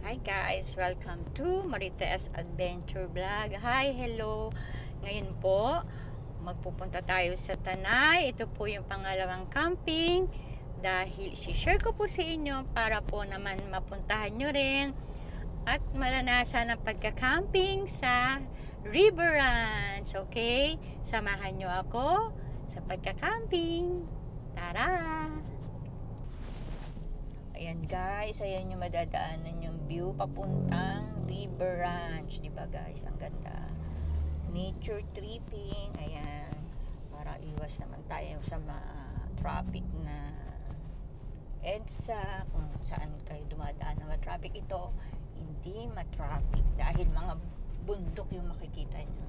Hi guys! Welcome to Marites Adventure Vlog. Hi! Hello! Ngayon po, magpupunta tayo sa Tanay. Ito po yung pangalawang camping. Dahil share ko po sa inyo para po naman mapuntahan nyo rin at malanasan ang pagka-camping sa River Ranch. Okay? Samahan nyo ako sa pagka-camping. Tara! Ayan guys, ayan yung madadaanan yung view papuntang River Ranch, di ba guys? Ang ganda. Nature tripping, ayan. Para iwas naman tayo sa traffic na EDSA, kung saan kayo dumadaan na traffic. Ito, hindi ma-traffic dahil mga bundok yung makikita nyo.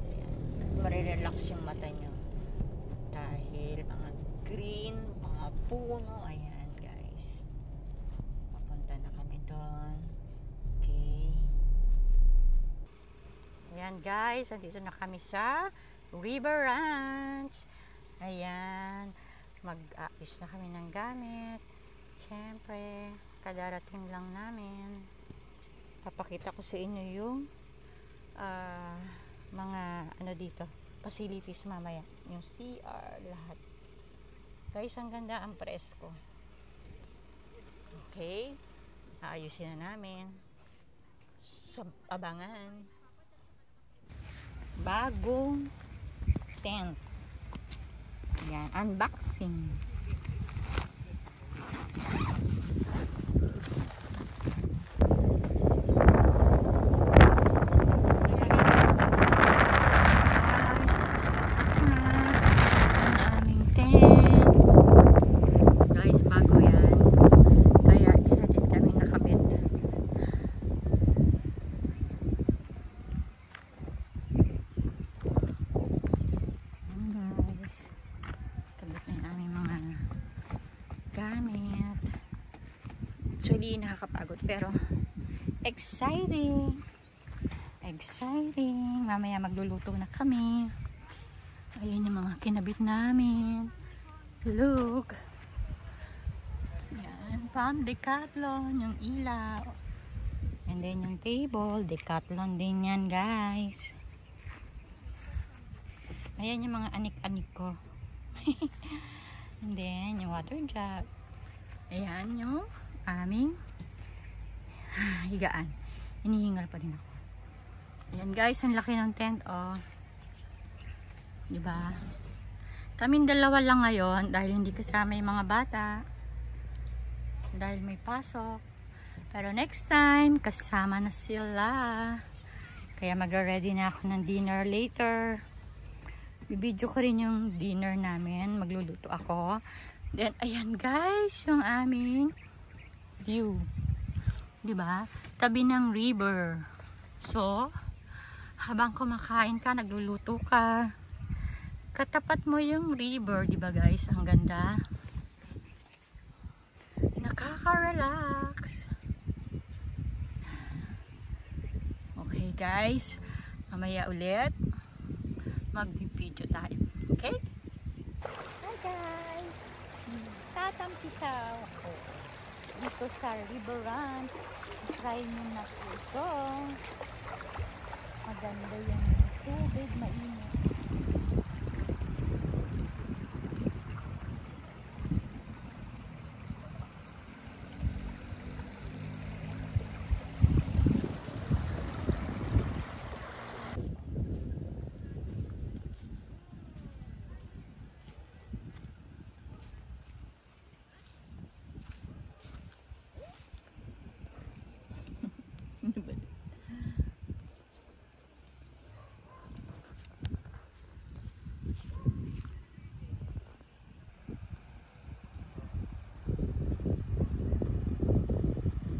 Ayan. At marirelax yung mata nyo dahil mga green, mga puno, ayan. Ayan guys, andito na kami sa River Ranch. Ayan, mag-aayos na kami ng gamit. Siyempre, kadarating lang namin. Papakita ko sa inyo yung mga ano dito, facilities mamaya. Yung CR, lahat. Guys, ang ganda, ang presko. Okay, aayusin na namin. So, abangan. Bagong tent. Yan, unboxing. Actually, nakakapagod pero exciting. Mamaya magluluto na kami. Ayun yung mga kinabit namin. Look. Yan, from Decathlon, yung ilaw. And then yung table, Decathlon din yan, guys. Ayan yung mga anik-anik ko. And then yung water jug. Ayan yung aming higaan. Hinihingal pa rin ako. Ayan guys, ang laki ng tent, oh. Diba? Kaming dalawa lang ngayon dahil hindi kasama yung mga bata. Dahil may pasok. Pero next time, kasama na sila. Kaya magre-ready na ako ng dinner later. Bibidyo ko rin yung dinner namin. Magluluto ako. Then, ayan guys, yung aming view. Diba? Tabi ng river. So, habang kumakain ka, nagluluto ka, katapat mo yung river. Diba guys? Ang ganda. Nakaka-relax. Okay guys. Mamaya ulit mag-video tayo. Okay? Hi guys. Tatampisaw ako dito sa River Ranch. Try nyo na po ito. Maganda yung tubig, mainit.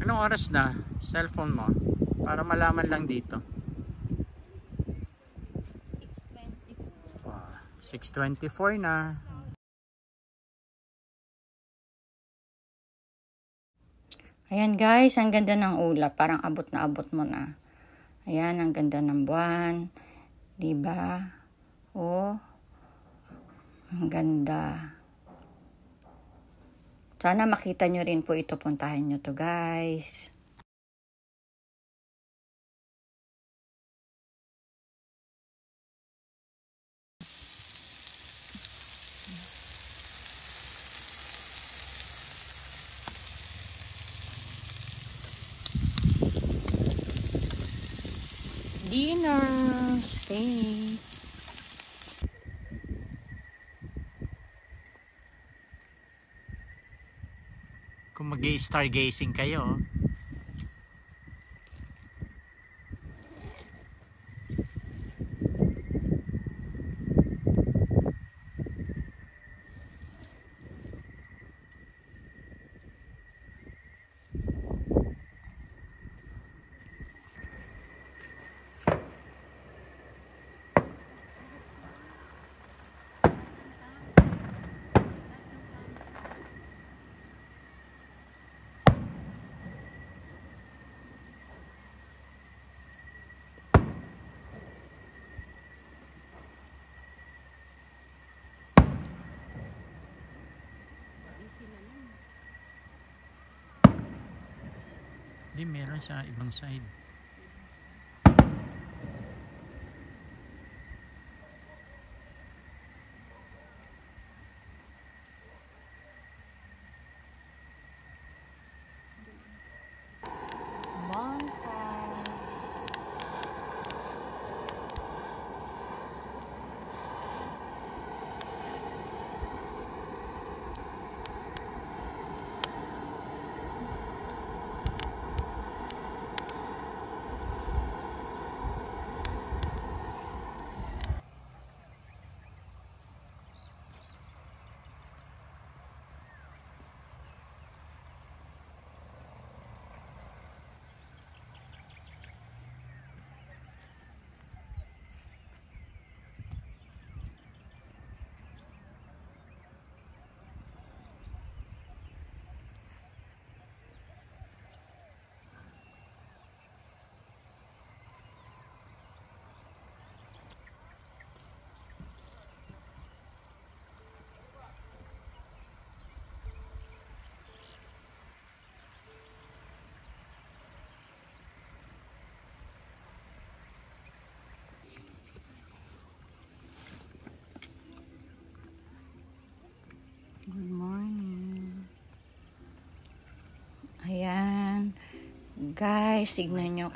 Anong oras na? Cellphone mo? Para malaman lang dito. 6:24 na. Ayan guys, ang ganda ng ulap. Parang abot na abot mo na. Ayan, ang ganda ng buwan. Diba? Oh, ang ganda. Sana makita nyo rin po ito. Puntahan nyo to guys. dinner. Okay. Kung mag-stargazing kayo, di meron sa ibang side. Good morning. Ayan. Guys, tignan nyo,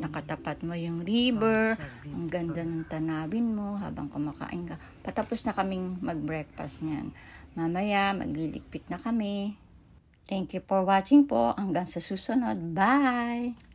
nakatapat mo yung river. Ang ganda ng tanawin mo habang kumakain ka. Patapos na kaming mag-breakfast niyan. Mamaya, magliligpit na kami. Thank you for watching po. Hanggang sa susunod. Bye!